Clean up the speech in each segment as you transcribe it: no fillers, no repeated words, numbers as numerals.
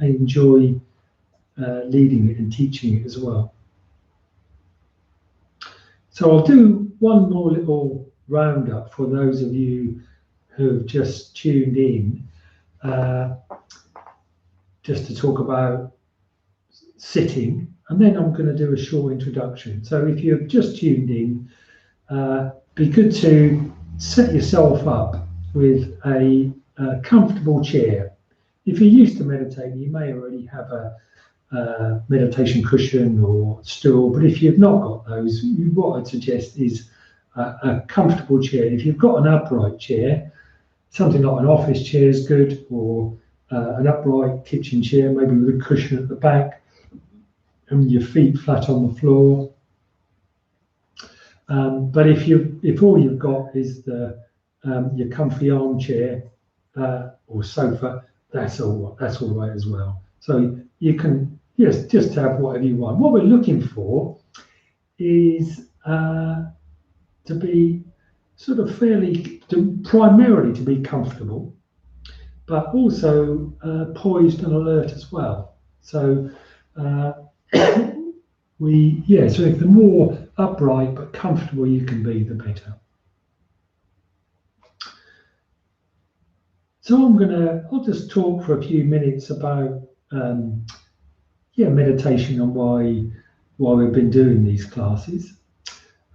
enjoy leading it and teaching it as well. So I'll do one more little roundup for those of you who've just tuned in, just to talk about sitting, and then I'm going to do a short introduction. So if you've just tuned in, be good to set yourself up with a comfortable chair. If you're used to meditating, you may already have a meditation cushion or stool, but if you've not got those, what I'd suggest is a comfortable chair. If you've got an upright chair, something like an office chair is good, or an upright kitchen chair, maybe with a cushion at the back and your feet flat on the floor. But if all you've got is your comfy armchair or sofa, that's all right as well. So you can just have whatever you want. What we're looking for is to be sort of primarily to be comfortable, but also poised and alert as well. So so if the more upright but comfortable you can be, the better. So I'll just talk for a few minutes about meditation and why we've been doing these classes.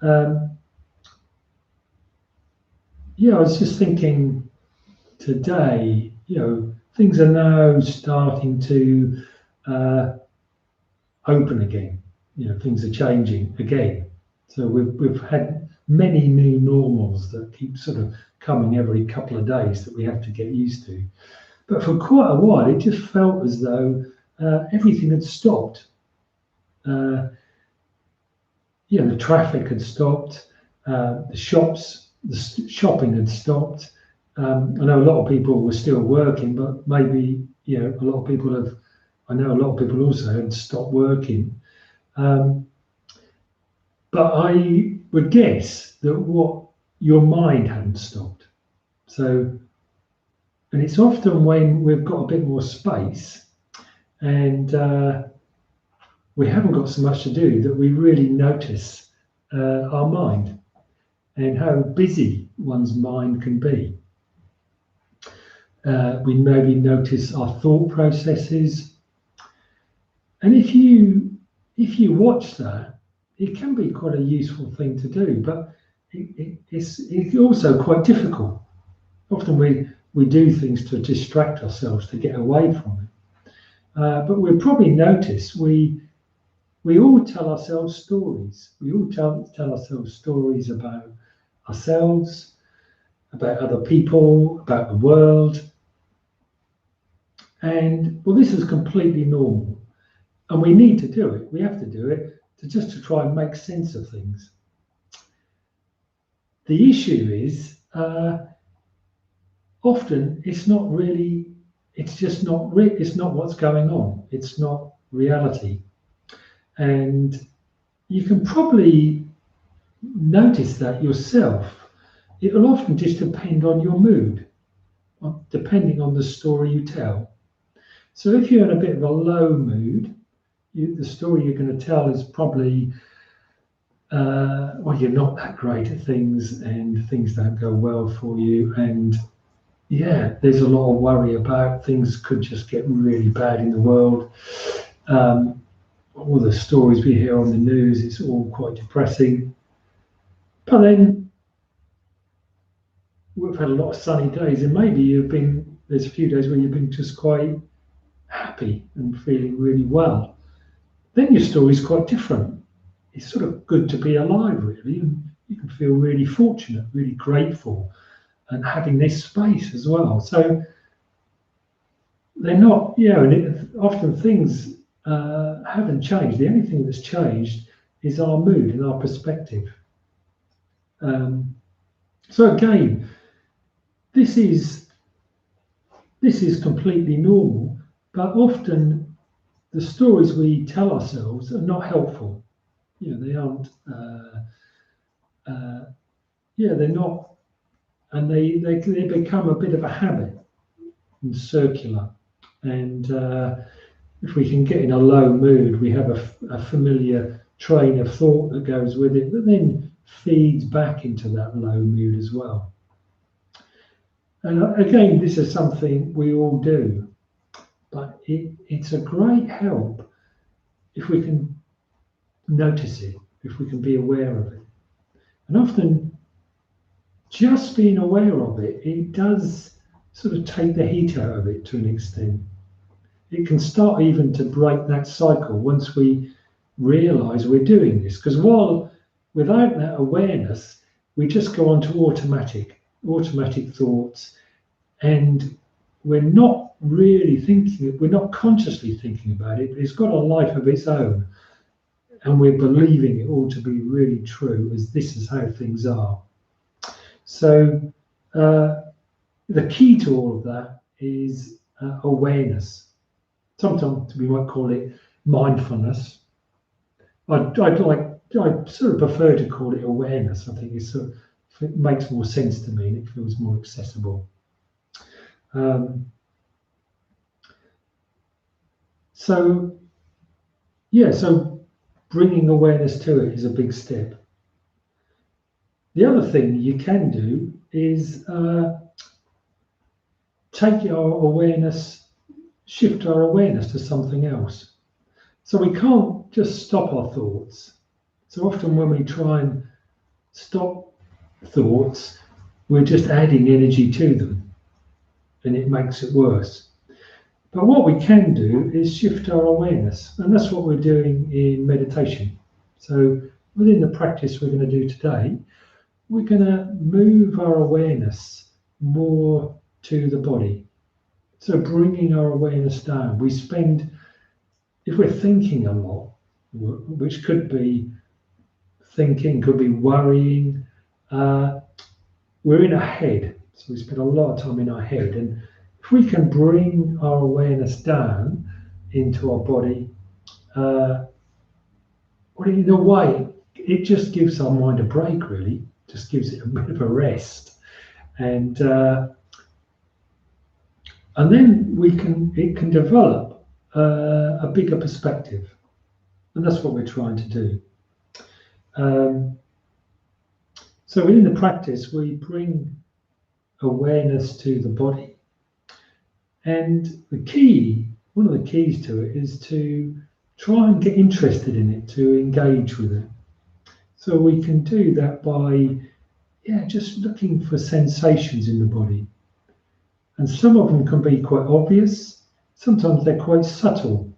I was just thinking today, things are now starting to open again. Things are changing again. So we've had many new normals that keep sort of coming every couple of days that we have to get used to. But for quite a while, it just felt as though everything had stopped. The traffic had stopped, the shopping had stopped. I know a lot of people were still working, but maybe a lot of people have. I know a lot of people also had stopped working. But I would guess that your mind hadn't stopped. So, and it's often when we've got a bit more space and we haven't got so much to do that we really notice our mind and how busy one's mind can be. We maybe notice our thought processes. And if you watch that, it can be quite a useful thing to do, but it's also quite difficult. Often we do things to distract ourselves, to get away from it. But we'll probably notice we all tell ourselves stories. We all tell ourselves stories about ourselves, about other people, about the world. And well, this is completely normal. And we need to do it. We have to do it to try and make sense of things. The issue is often it's not what's going on. It's not reality. And you can probably notice that yourself. It will often just depend on your mood, depending on the story you tell. So if you're in a bit of a low mood, the story you're going to tell is probably, you're not that great at things and things don't go well for you. And there's a lot of worry about things could just get really bad in the world. All the stories we hear on the news, it's all quite depressing. But then we've had a lot of sunny days and maybe there's a few days where you've been just quite happy and feeling really well. Then your story is quite different. It's sort of good to be alive, really. And you can feel really fortunate, really grateful, and having this space as well. So they're not, and often things haven't changed. The only thing that's changed is our mood and our perspective. So again, this is completely normal, but often the stories we tell ourselves are not helpful. They aren't. They're not, and they become a bit of a habit and circular. And if we can get in a low mood, we have a familiar train of thought that goes with it, that then feeds back into that low mood as well. And again, this is something we all do, but it's a great help if we can notice it, if we can be aware of it. And often, just being aware of it, it does sort of take the heat out of it to an extent. It can start even to break that cycle once we realize we're doing this. Because while without that awareness, we just go on to automatic thoughts, and we're not really thinking, we're not consciously thinking about it, but it's got a life of its own. And we're believing it all to be really true, as this is how things are. So the key to all of that is awareness. Sometimes we might call it mindfulness. I sort of prefer to call it awareness. I think it makes more sense to me, and it feels more accessible. So bringing awareness to it is a big step. The other thing you can do is shift our awareness to something else. So we can't just stop our thoughts. So often when we try and stop thoughts, we're just adding energy to them, and it makes it worse. But what we can do is shift our awareness, and that's what we're doing in meditation. So within the practice we're going to do today, we're going to move our awareness more to the body. So bringing our awareness down. If we're thinking a lot, which could be thinking, could be worrying, we're in our head. So we spend a lot of time in our head. And if we can bring our awareness down into our body, well, in a way, it just gives our mind a break, really. Just gives it a bit of a rest. And then it can develop a bigger perspective. And that's what we're trying to do. So in the practice, we bring awareness to the body. And one of the keys to it is to try and get interested in it, to engage with it. So we can do that by, just looking for sensations in the body. And some of them can be quite obvious. Sometimes they're quite subtle.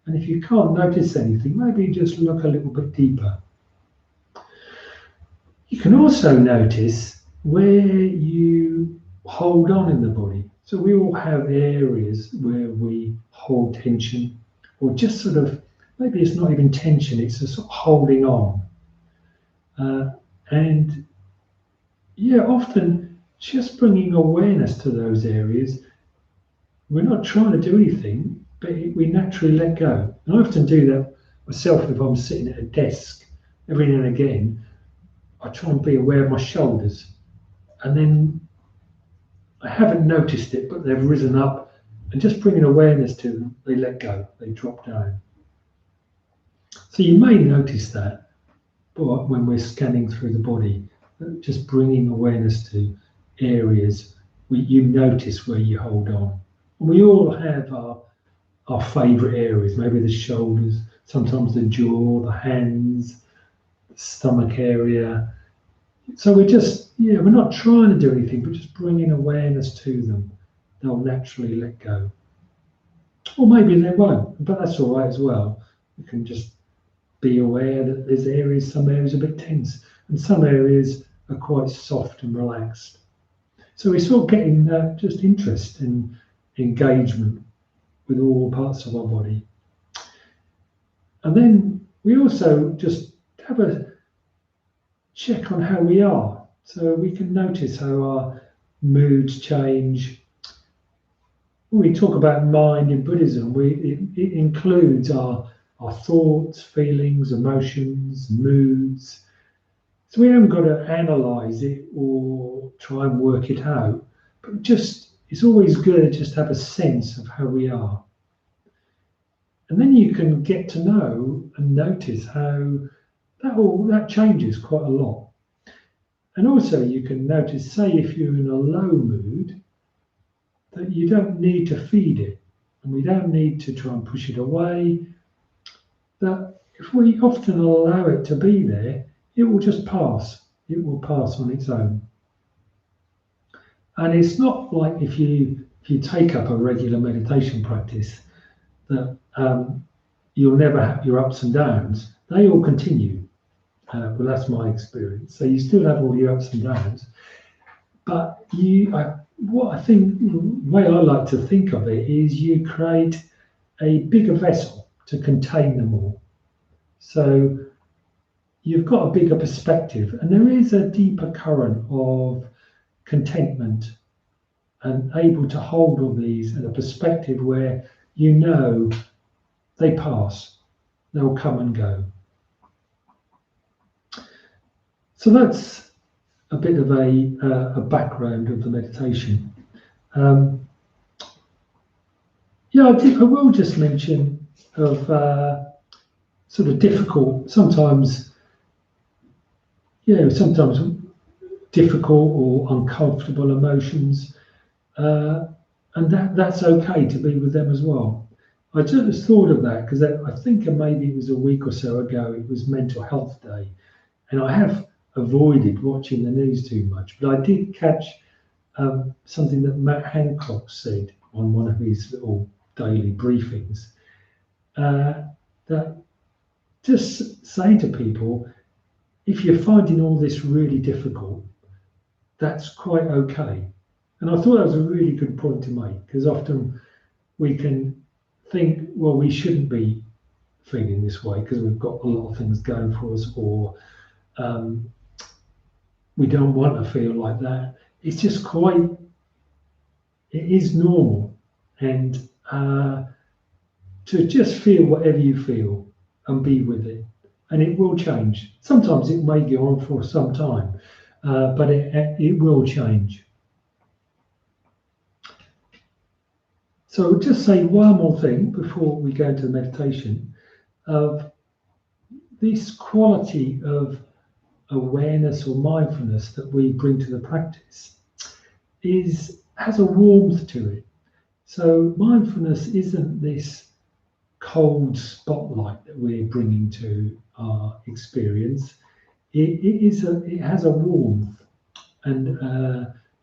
And if you can't notice anything, maybe just look a little bit deeper. You can also notice where you hold on in the body. So we all have areas where we hold tension, or just sort of, maybe it's not even tension, it's a sort of holding on. Often just bringing awareness to those areas, we're not trying to do anything, but we naturally let go. And I often do that myself if I'm sitting at a desk. Every now and again, I try and be aware of my shoulders. And then I haven't noticed it, but they've risen up, and just bringing awareness to them, they let go, they drop down. So you may notice that when we're scanning through the body, just bringing awareness to areas where you notice where you hold on. And we all have our favourite areas, maybe the shoulders, sometimes the jaw, the hands, the stomach area. So we're not trying to do anything, but just bringing awareness to them. They'll naturally let go. Or maybe they won't, but that's all right as well. You can just be aware that some areas are a bit tense, and some areas are quite soft and relaxed. So we're sort of getting just interest and engagement with all parts of our body. And then we also just have a check on how we are. So we can notice how our moods change. When we talk about mind in Buddhism, it includes our thoughts, feelings, emotions, moods. So we haven't got to analyze it or try and work it out, but it's it's always good just to have a sense of how we are. And then you can get to know and notice how that changes quite a lot. And also you can notice, say if you're in a low mood, that you don't need to feed it, and we don't need to try and push it away. That if we often allow it to be there, it will just pass. It will pass on its own. And it's not like if you take up a regular meditation practice that you'll never have your ups and downs. They all continue. Well, that's my experience. So you still have all your ups and downs, but what I think, the way I like to think of it is you create a bigger vessel to contain them all. So you've got a bigger perspective, and there is a deeper current of contentment and able to hold all these in a perspective where you know they pass, they'll come and go. So that's a bit of a background of the meditation. Yeah, I will just mention of sort of difficult, sometimes difficult or uncomfortable emotions, and that's okay to be with them as well. I just thought of that because I think maybe it was a week or so ago, it was Mental Health Day, and I have avoided watching the news too much, but I did catch something that Matt Hancock said on one of his little daily briefings, that just saying to people, if you're finding all this really difficult, that's quite okay. And I thought that was a really good point to make, because often we can think, well, we shouldn't be feeling this way because we've got a lot of things going for us, or we don't want to feel like that. It's just it is normal. And to just feel whatever you feel and be with it. And it will change. Sometimes it may go on for some time, but it will change. So I'll just say one more thing before we go into the meditation, of this quality of awareness or mindfulness that we bring to the practice has a warmth to it. So mindfulness isn't this cold spotlight that we're bringing to our experience. It has a warmth, and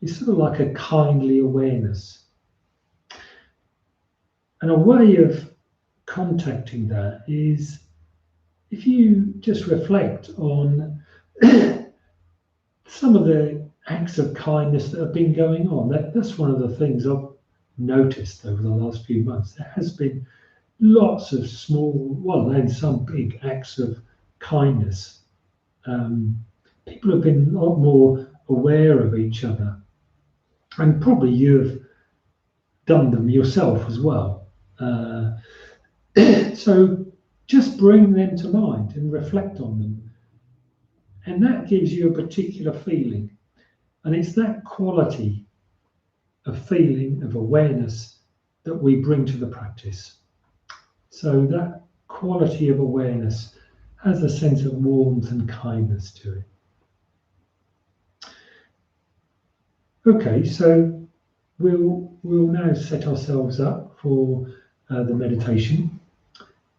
it's sort of like a kindly awareness. And a way of contacting that is if you just reflect on some of the acts of kindness that have been going on. That's one of the things I've noticed over the last few months. There has been lots of small, and some big acts of kindness. People have been a lot more aware of each other, and probably you've done them yourself as well. So just bring them to mind and reflect on them, and that gives you a particular feeling, and it's that quality of feeling, of awareness, that we bring to the practice. So that quality of awareness has a sense of warmth and kindness to it. Okay, so we'll now set ourselves up for the meditation.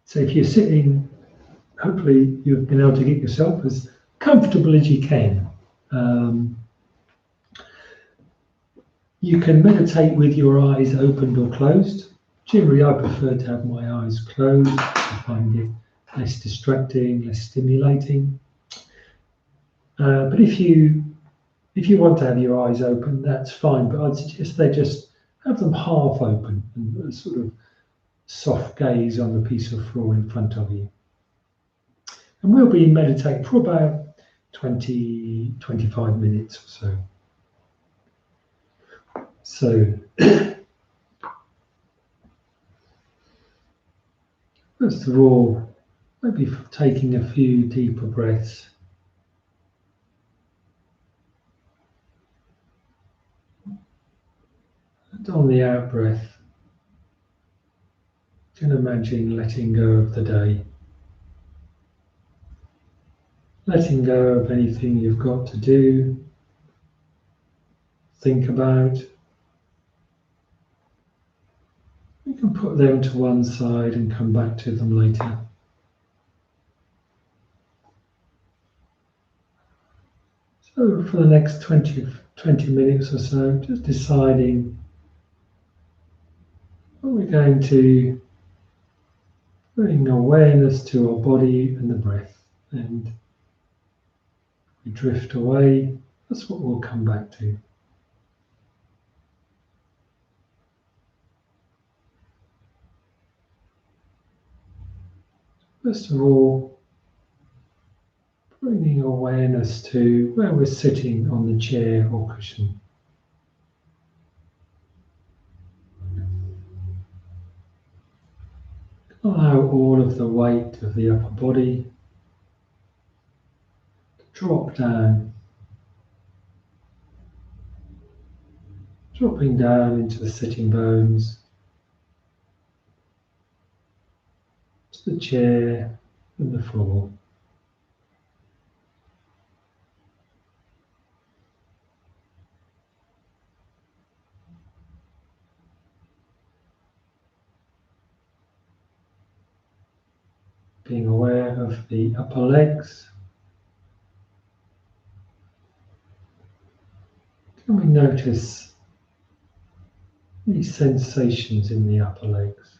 So if you're sitting, hopefully you've been able to get yourself as comfortable as you can. You can meditate with your eyes opened or closed. Generally, I prefer to have my eyes closed. I find it less distracting, less stimulating. But if you want to have your eyes open, that's fine. But I'd suggest they just have them half open and a sort of soft gaze on the piece of floor in front of you. And we'll be meditating for about 20-25 minutes or so. So first of all, maybe taking a few deeper breaths. And on the out breath, you can imagine letting go of the day. Letting go of anything you've got to do, think about. You can put them to one side and come back to them later. So for the next 20 minutes or so, just deciding what we're going to bring awareness to our body and the breath. And we drift away, that's what we'll come back to. First of all, bringing awareness to where we're sitting on the chair or cushion. Allow all of the weight of the upper body to drop down, dropping down into the sitting bones, to the chair and the floor. Being aware of the upper legs. Can we notice any sensations in the upper legs?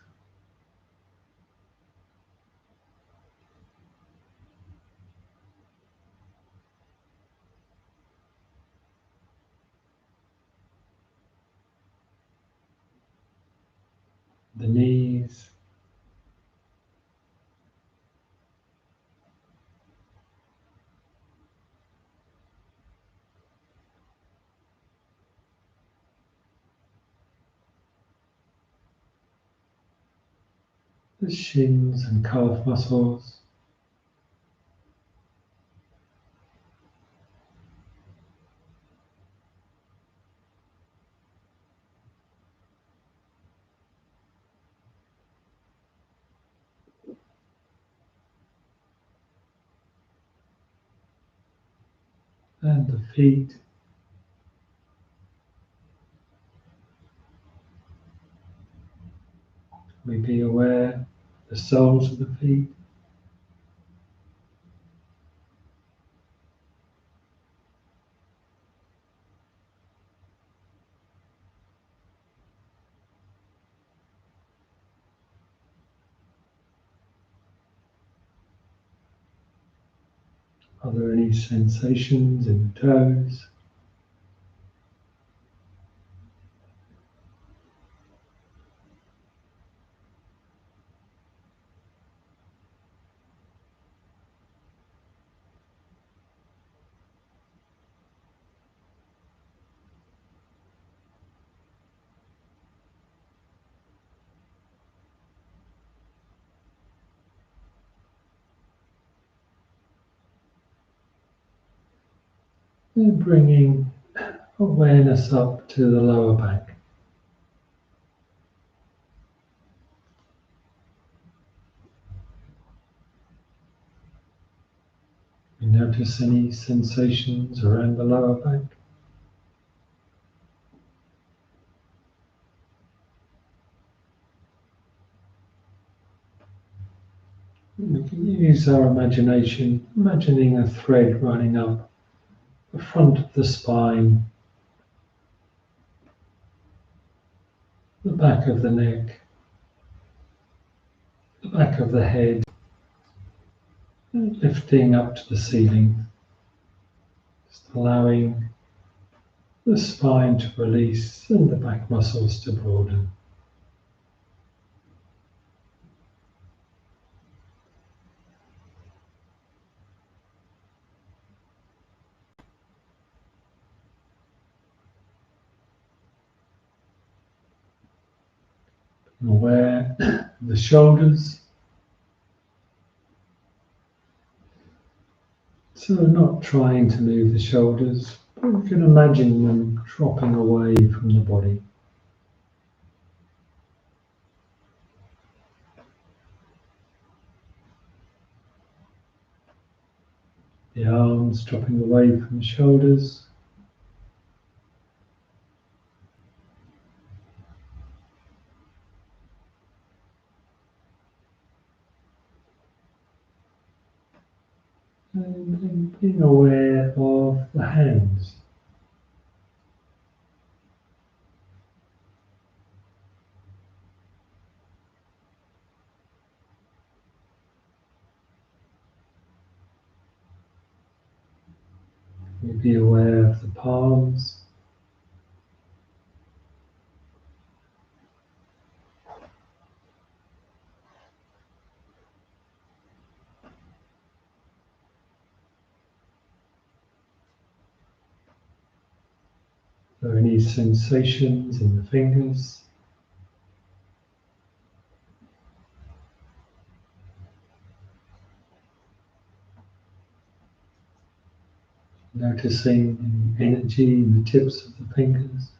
The knees, the shins and calf muscles, and the feet. We be aware of the soles of the feet. Are there any sensations in the toes? And bringing awareness up to the lower back. You notice any sensations around the lower back? We can use our imagination, imagining a thread running up the front of the spine, the back of the neck, the back of the head, and lifting up to the ceiling, just allowing the spine to release and the back muscles to broaden. Aware of the shoulders. So we're not trying to move the shoulders, but we can imagine them dropping away from the body. The arms dropping away from the shoulders. And then being aware of the hands. You be aware of the palms. Are there any sensations in the fingers? Noticing any energy in the tips of the fingers.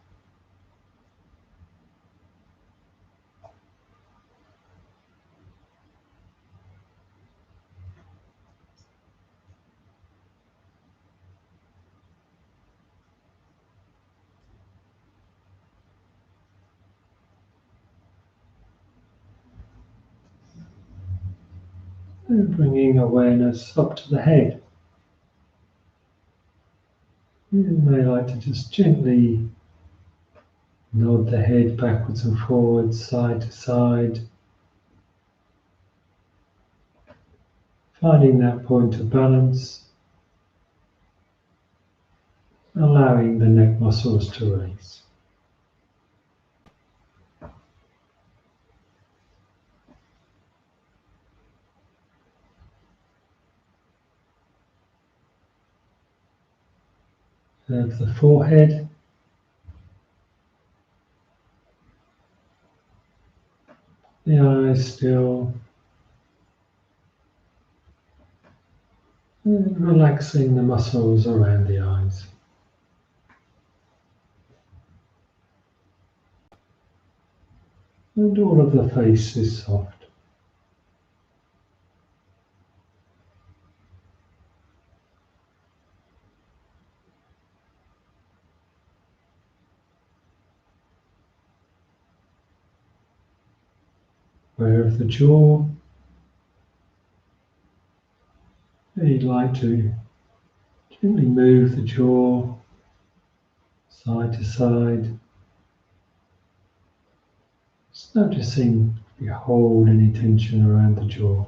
And bringing awareness up to the head. You may like to just gently nod the head backwards and forwards, side to side, finding that point of balance, allowing the neck muscles to release. Of the forehead, the eyes still, and relaxing the muscles around the eyes. And all of the face is soft. Aware of the jaw, you'd like to gently move the jaw side to side, just noticing if you hold any tension around the jaw.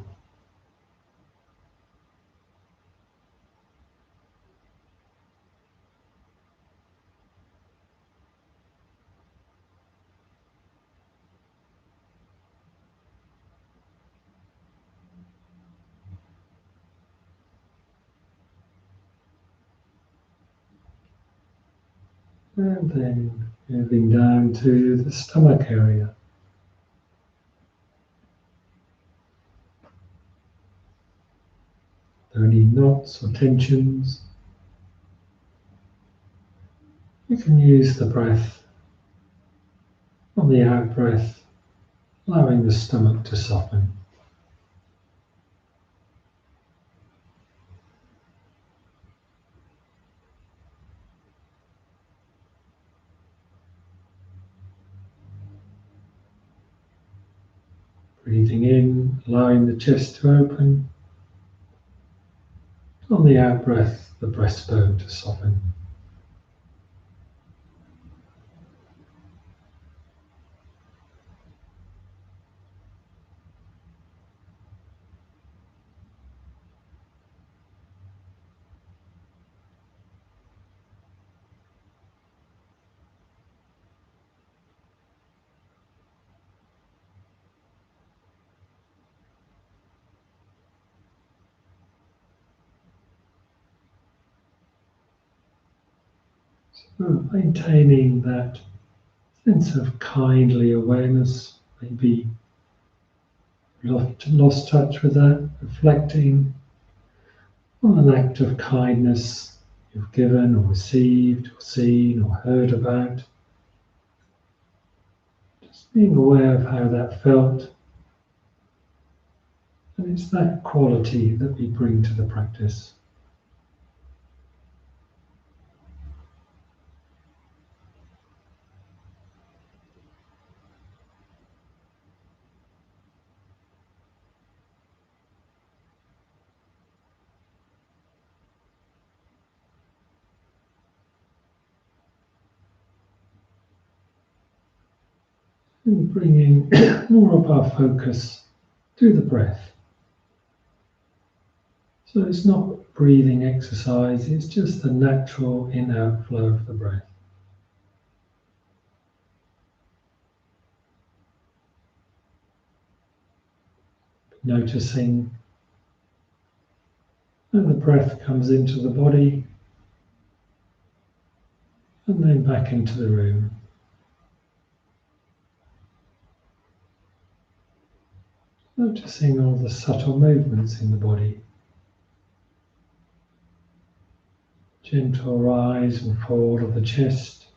And then moving down to the stomach area. Are there any knots or tensions? You can use the breath on the out breath, allowing the stomach to soften. Breathing in, allowing the chest to open. On the out breath, the breastbone to soften. So maintaining that sense of kindly awareness, maybe lost touch with that, reflecting on an act of kindness you've given or received or seen or heard about. Just being aware of how that felt. And it's that quality that we bring to the practice. And bringing more of our focus to the breath. So it's not breathing exercise, it's just the natural in-out flow of the breath. Noticing that the breath comes into the body and then back into the room. Noticing all the subtle movements in the body. Gentle rise and fall of the chest.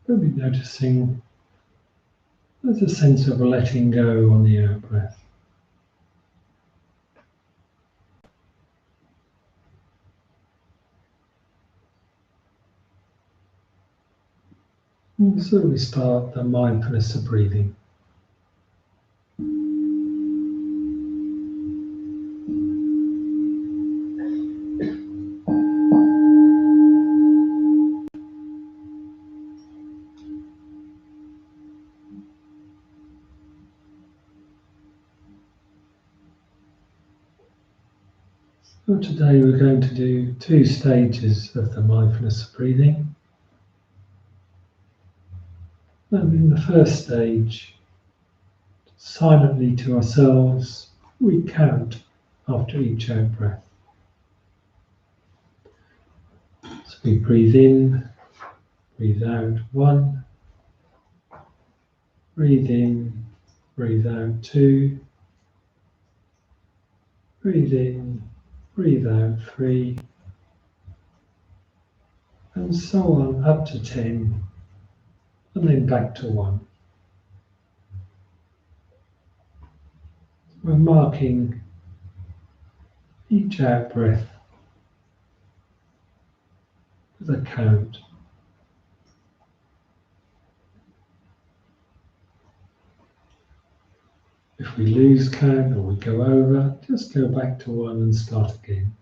Maybe noticing there's a sense of letting go on the out breath. And so we start the mindfulness of breathing. So today we're going to do 2 stages of the mindfulness of breathing. And in the first stage, silently to ourselves, we count after each out breath. So we breathe in, breathe out 1, breathe in, breathe out 2, breathe in, breathe out 3, and so on up to 10, and then back to 1. We're marking each out breath with a count. If we lose count or we go over, just go back to 1 and start again.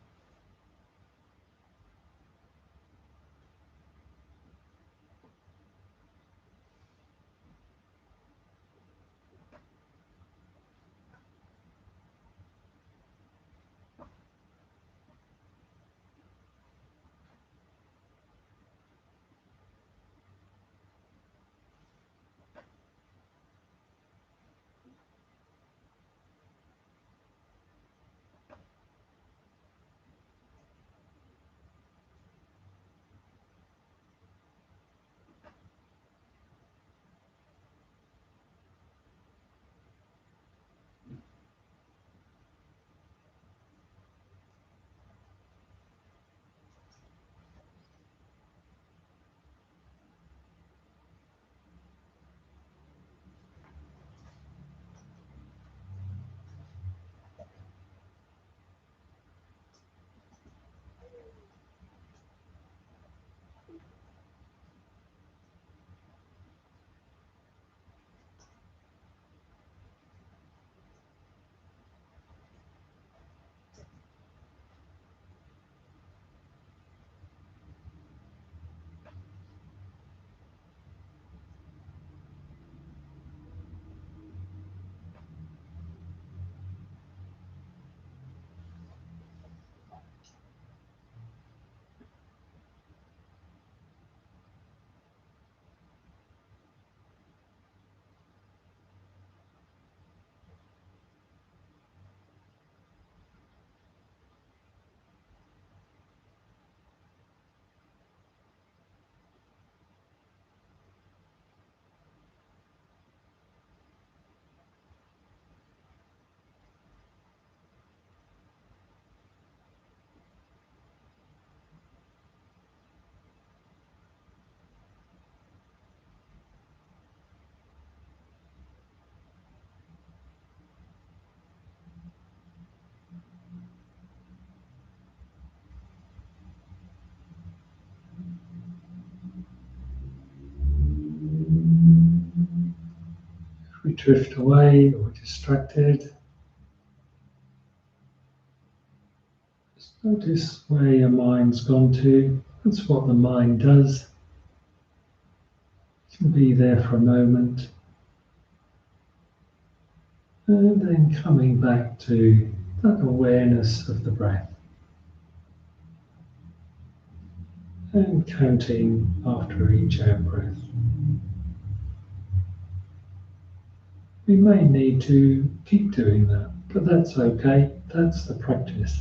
we drift away or distracted, just notice where your mind's gone to. That's what the mind does. You can be there for a moment, and then coming back to that awareness of the breath and counting after each out breath. We may need to keep doing that, but that's okay. That's the practice.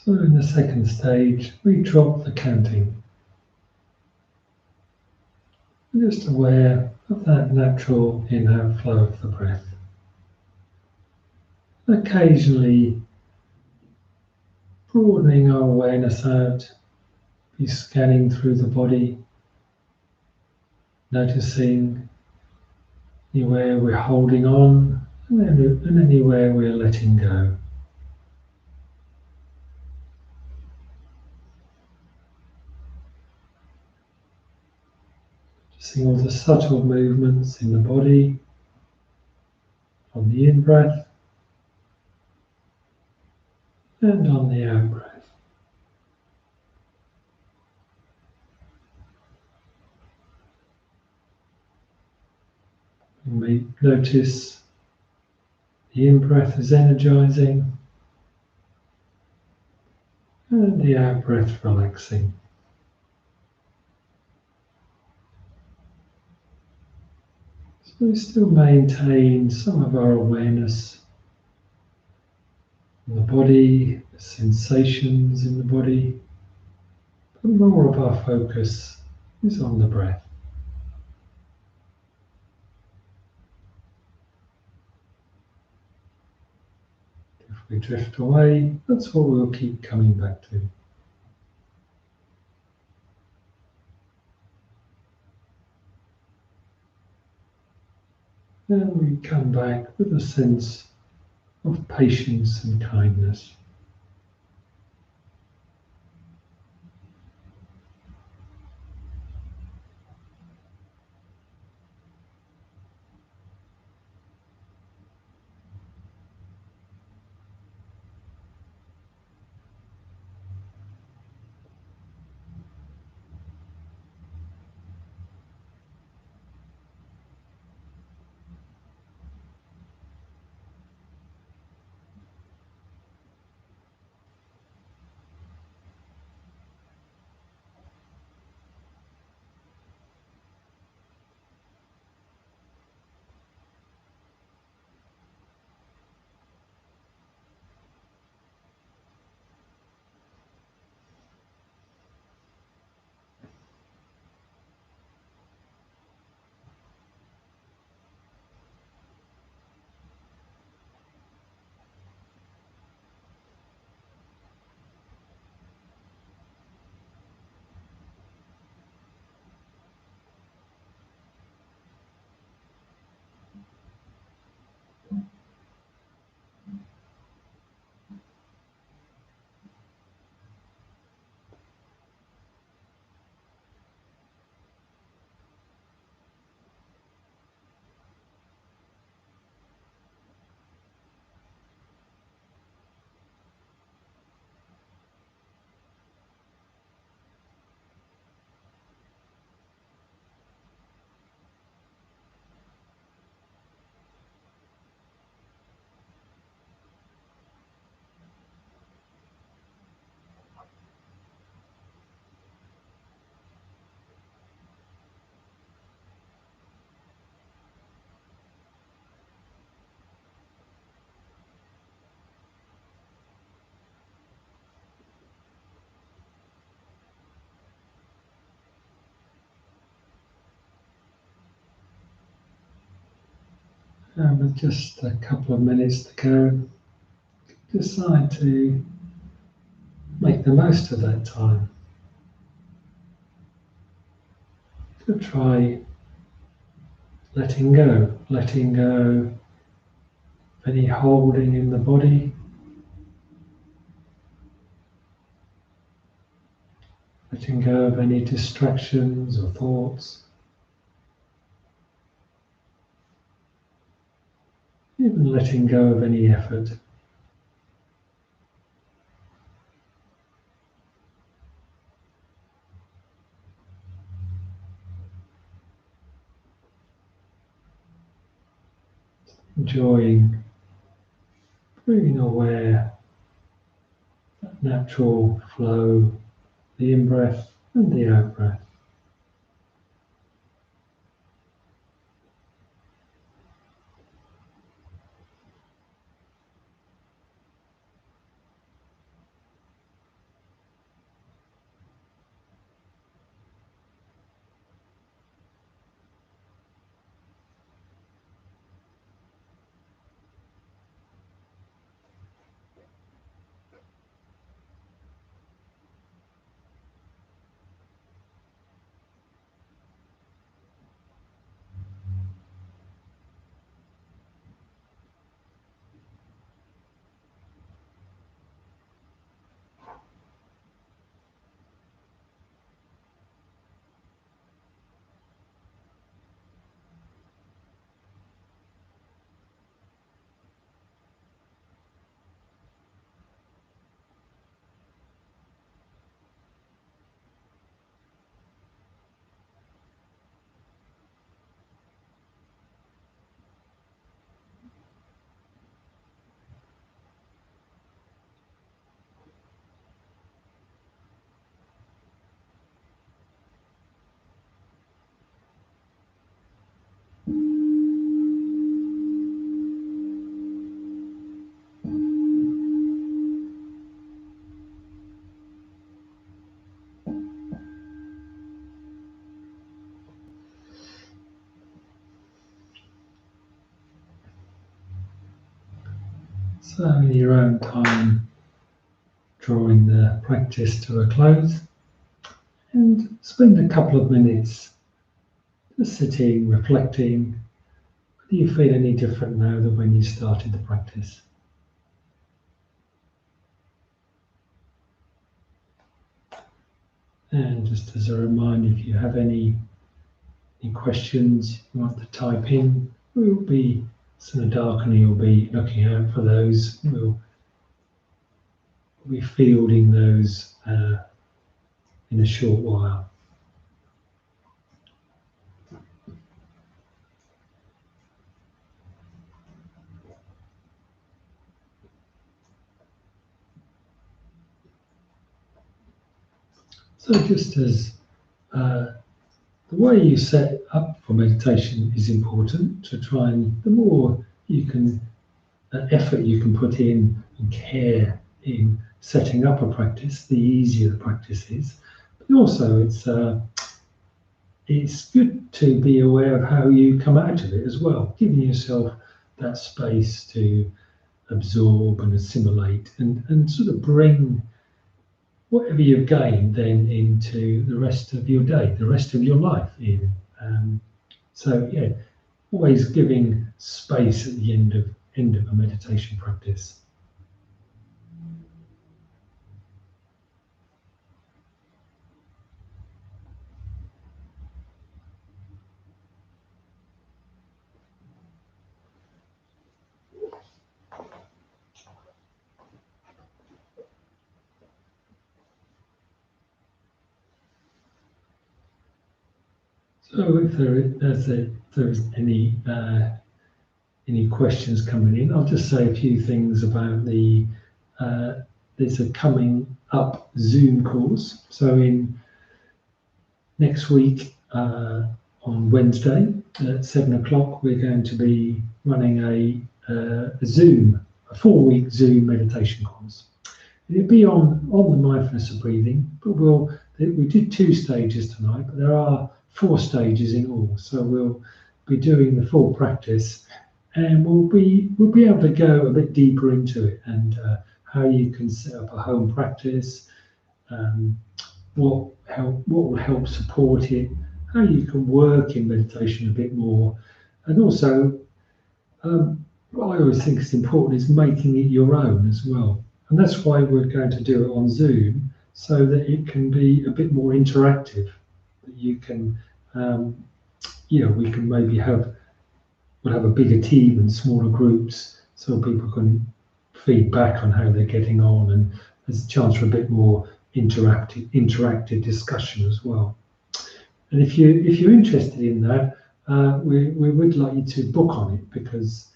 So in the second stage, we drop the counting. We're just aware of that natural in and outflow of the breath. Occasionally broadening our awareness out, be scanning through the body, noticing anywhere we're holding on and anywhere we're letting go. Seeing all the subtle movements in the body on the in-breath and on the out-breath. You may notice the in-breath is energizing and the out-breath relaxing. So we still maintain some of our awareness in the body, the sensations in the body, but more of our focus is on the breath. If we drift away, that's what we'll keep coming back to. Then we come back with a sense of patience and kindness. And with just a couple of minutes to go, decide to make the most of that time. To try letting go of any holding in the body, letting go of any distractions or thoughts, even letting go of any effort. Enjoying being aware that natural flow, the in-breath and the out-breath. So in your own time, drawing the practice to a close, and spend a couple of minutes just sitting, reflecting. Do you feel any different now than when you started the practice? And just as a reminder, if you have any questions you want to type in, we'll be, Dark and will be looking out for those. We'll be fielding those in a short while. So just as the way you set up for meditation is important to try, and the more you can, effort you can put in and care in setting up a practice, the easier the practice is. But also it's good to be aware of how you come out of it as well, giving yourself that space to absorb and assimilate and sort of bring whatever you've gained then into the rest of your day, the rest of your life even. So yeah, always giving space at the end of a meditation practice. So if there is any questions coming in, I'll just say a few things about there's a coming up Zoom course. So in next week on Wednesday at 7 o'clock, we're going to be running a 4-week Zoom meditation course. It'll be on the mindfulness of breathing, but we did 2 stages tonight, but there are 4 stages in all. So we'll be doing the full practice and we'll be able to go a bit deeper into it and how you can set up a home practice, um, what will help support it, how you can work in meditation a bit more, and also what I always think is important is making it your own as well. And that's why we're going to do it on Zoom, so that it can be a bit more interactive. That you can, we can maybe we'll have a bigger team and smaller groups, so people can feed back on how they're getting on, and there's a chance for a bit more interactive discussion as well. And if you're interested in that, we would like you to book on it, because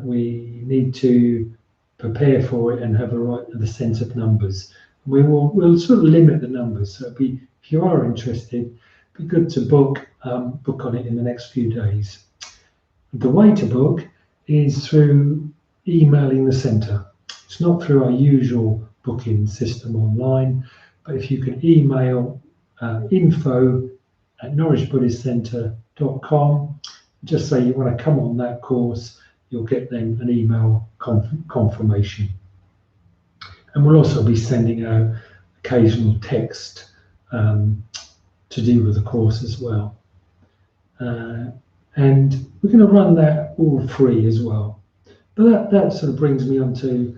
we need to prepare for it and have the sense of numbers. We'll sort of limit the numbers, so if you are interested, it'd be good to book on it in the next few days. The way to book is through emailing the centre. It's not through our usual booking system online, but if you can email info@norwichbuddhistcentre.com, just say you want to come on that course, you'll get then an email confirmation. And we'll also be sending out occasional text to do with the course as well. And we're going to run that all free as well. But that sort of brings me on to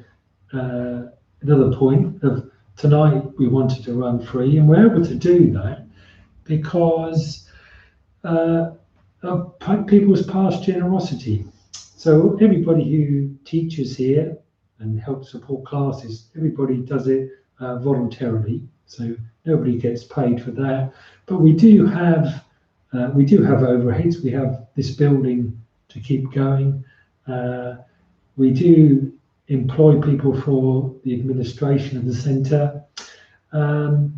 another point of tonight. We wanted to run free, and we're able to do that because of people's past generosity. So everybody who teaches here and helps support classes, everybody does it voluntarily. So nobody gets paid for that. But we do have overheads. We have this building to keep going. We do employ people for the administration of the centre, and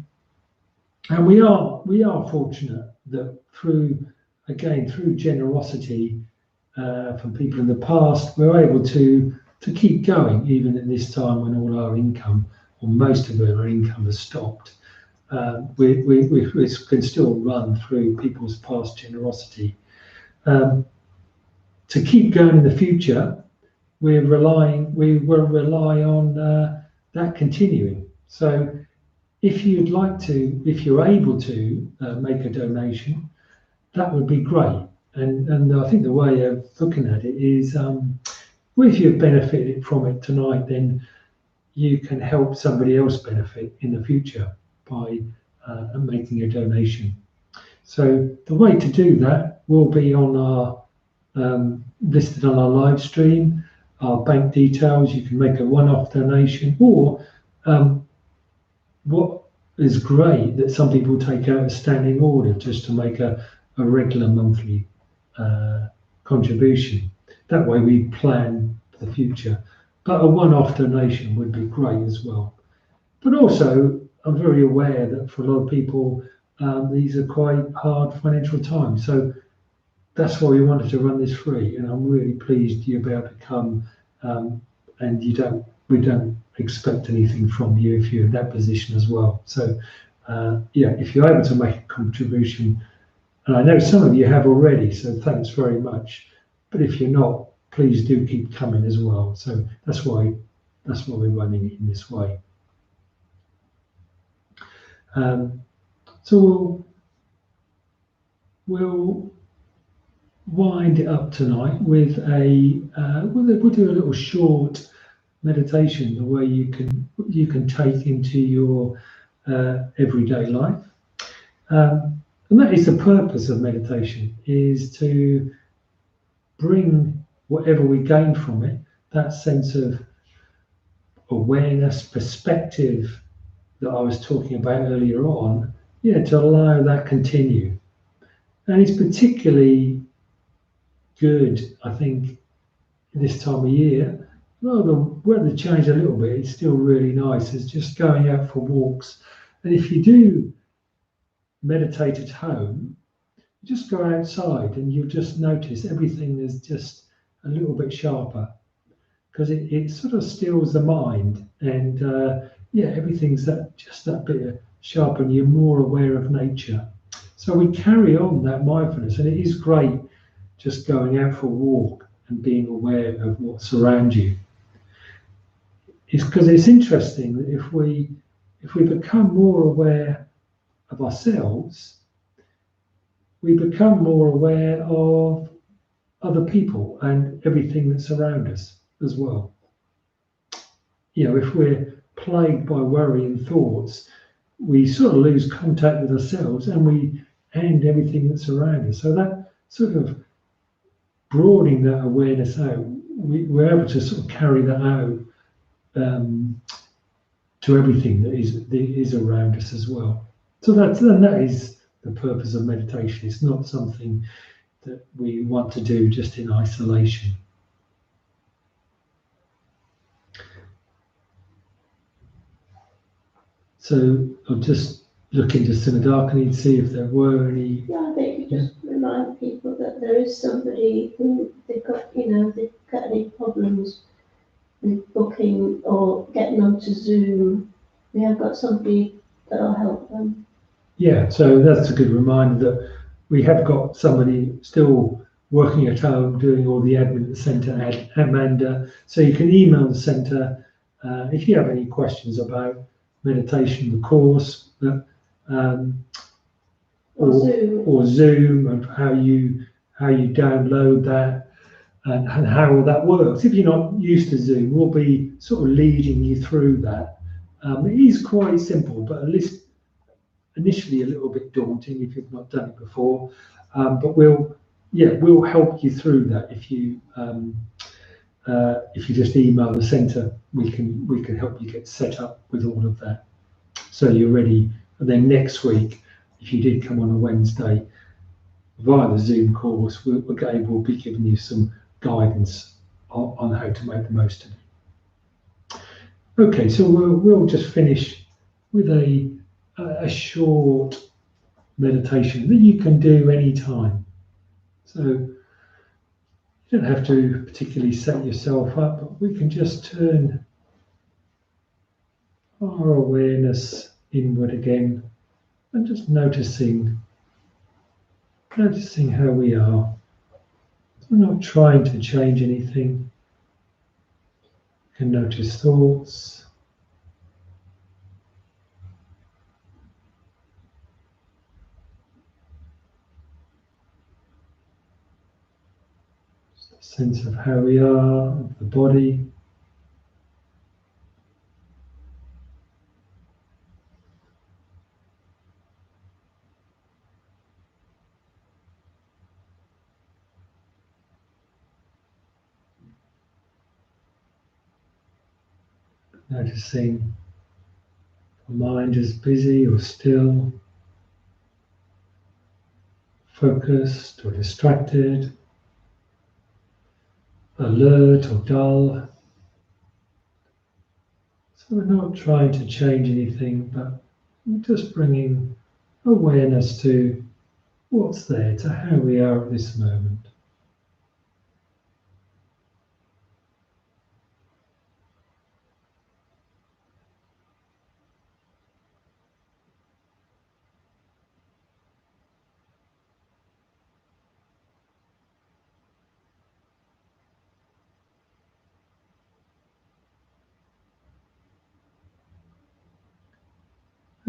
we are fortunate that through generosity from people in the past, we're able to keep going even at this time when all our income, or most of our income, has stopped. We can still run through people's past generosity. To keep going in the future, we will rely on that continuing. So if you're able to make a donation, that would be great. And I think the way of looking at it is, if you've benefited from it tonight, then you can help somebody else benefit in the future by making a donation. So the way to do that will be on our listed on our live stream, our bank details. You can make a one-off donation, or what is great that some people take out a standing order just to make a regular monthly contribution. That way we plan for the future. But a one-off donation would be great as well. But also, I'm very aware that for a lot of people, these are quite hard financial times. So that's why we wanted to run this free, and I'm really pleased you'll be able to come. And we don't expect anything from you if you're in that position as well. So if you're able to make a contribution, and I know some of you have already, so thanks very much. But if you're not, please do keep coming as well. So that's why we're running it in this way. So we'll wind it up tonight with we'll do a little short meditation, the way you can take into your everyday life, and that is the purpose of meditation, is to bring whatever we gain from it, that sense of awareness, perspective that I was talking about earlier on, to allow that continue. And it's particularly good, I think, this time of year. Well, the weather changed a little bit. It's still really nice. It's just going out for walks. And if you do meditate at home, just go outside and you'll just notice everything is just a little bit sharper, because it sort of stills the mind, and everything's just that bit sharper, and you're more aware of nature. So we carry on that mindfulness, and it is great just going out for a walk and being aware of what's around you. It's because it's interesting that if we become more aware of ourselves, we become more aware of other people and everything that's around us as well. If we're plagued by worry and thoughts, we sort of lose contact with ourselves and everything that's around us. So that sort of broadening that awareness out, we're able to sort of carry that out to everything that is around us as well. So that is the purpose of meditation. It's not something that we want to do just in isolation. So I'll just look into Sinadarkani and see if there were any. Yeah, I think you just remind people that there is somebody who they've got any problems with booking or getting onto Zoom. We have got somebody that'll help them. Yeah, so that's a good reminder that we have got somebody still working at home doing all the admin at the centre, Amanda. So you can email the centre if you have any questions about meditation, the course, or Zoom, and how you download that and how all that works. If you're not used to Zoom, we'll be sort of leading you through that. It is quite simple, but at least initially a little bit daunting if you've not done it before. But we'll help you through that if you just email the centre. We can help you get set up with all of that, so you're ready. And then next week, if you did come on a Wednesday via the Zoom course, we'll be giving you some guidance on how to make the most of it. Okay, so we'll just finish with a short meditation that you can do anytime. So you don't have to particularly set yourself up, but we can just turn our awareness inward again and just noticing how we are. We're not trying to change anything. You can notice thoughts. Just a sense of how we are, of the body. Noticing the mind is busy or still, focused or distracted, alert or dull. So we're not trying to change anything, but we're just bringing awareness to what's there, to how we are at this moment.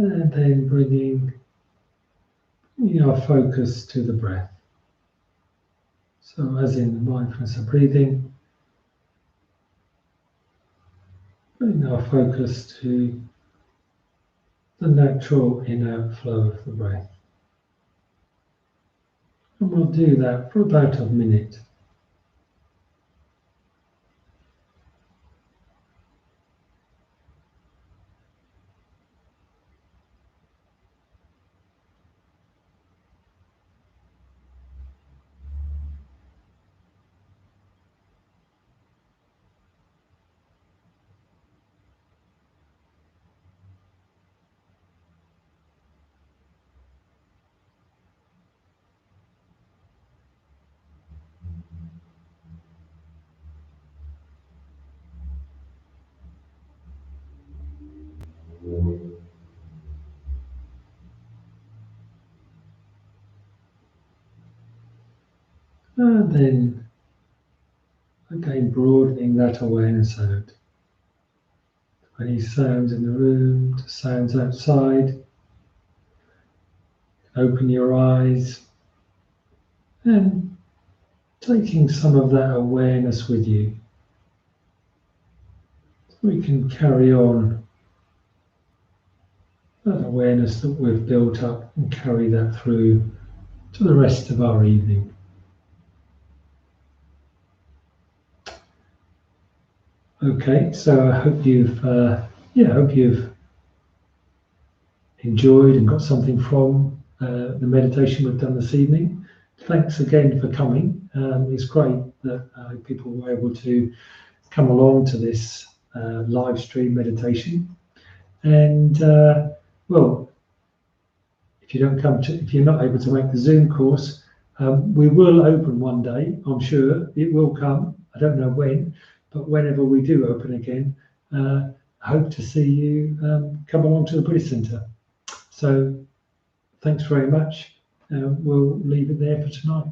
And then bringing our focus to the breath. So as in the mindfulness of breathing, bring our focus to the natural in-out flow of the breath. And we'll do that for about a minute. And then Again, broadening that awareness out. Any sounds in the room, to sounds outside. Open your eyes and taking some of that awareness with you. We can carry on that awareness that we've built up and carry that through to the rest of our evening. Okay, so I hope you've enjoyed and got something from the meditation we've done this evening. Thanks again for coming. It's great that people were able to come along to this live stream meditation. And well, if you're not able to make the Zoom course, we will open one day. I'm sure it will come. I don't know when, but whenever we do open again, I hope to see you come along to the Buddhist Centre. So thanks very much. We'll leave it there for tonight.